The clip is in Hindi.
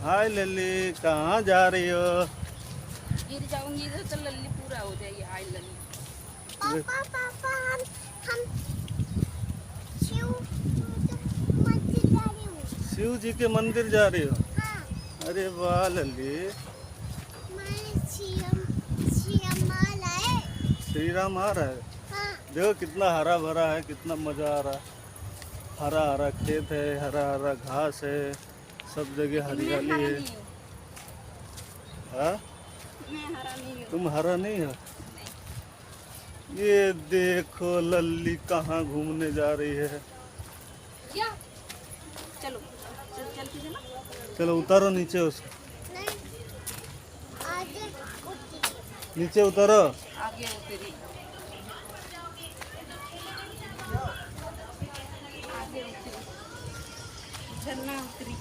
हाय लल्ली, कहाँ जा रही हो? गिर जाऊंगी इधर तो लल्ली पूरा हो जाएगी। हाय लल्ली। पापा पापा हम शिव मंदिर जा रही हूँ। शिव जी के मंदिर जा रही हो? हाँ, अरे वाह लल्ली, मैं सीएम माला है। श्री राम आ रहा है। हाँ, देखो कितना हरा भरा है, कितना मजा आ रहा है। हरा हरा खेत है, हरा हरा घास है, सब जगह मैं हरियाली हरा है। नहीं हूँ। हाँ, मैं हरा नहीं हूँ। तुम हरा नहीं हो? ये देखो लल्ली कहाँ घूमने जा रही है। क्या? चलो चल के चलो। चलो उतारो नीचे उसको, नहीं आगे उठी। नीचे उतारो। आगे उतरी। आगे उतरी। झरना उतरी।